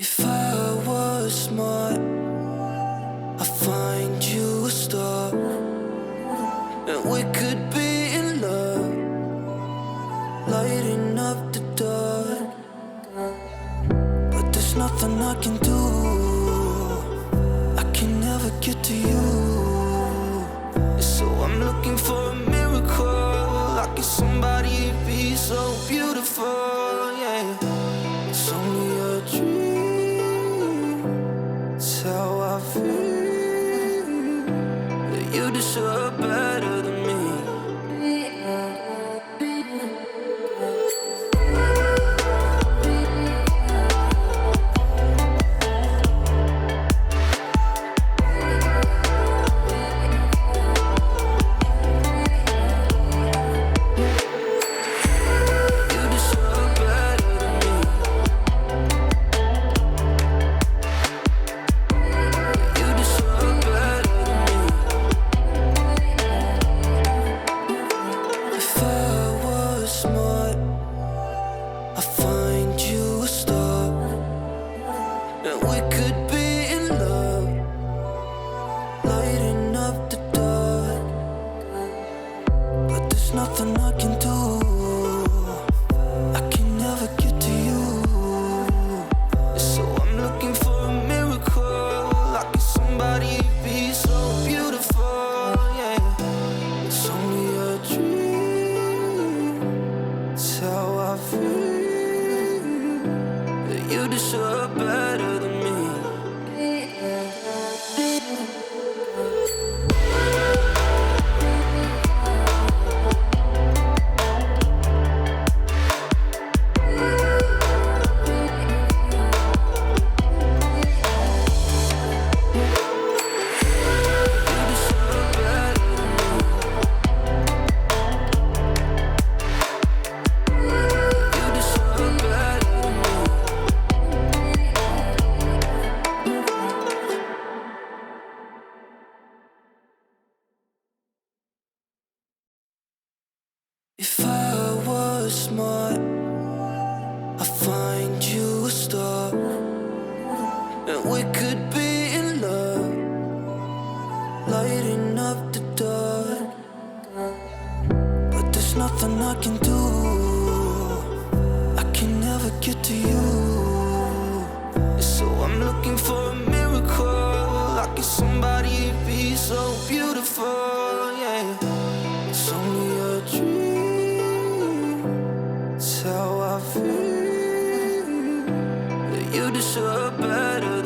If I was smart, I'd find you a star, and we could be in love, lighting up the dark. But there's nothing I can do, I can never get to you. So I'm looking for a miracle, like somebody be so beautiful, yeah. It's only a dream, it's how I feel, that you deserve better than me. If I was smart, I'd find you a star, and we could be in love, lighting up the dark. But there's nothing I can do, I can never get to you. So I'm looking for a miracle, like somebody be so beautiful, yeah. It's only a dream, it's how I feel, that you deserve better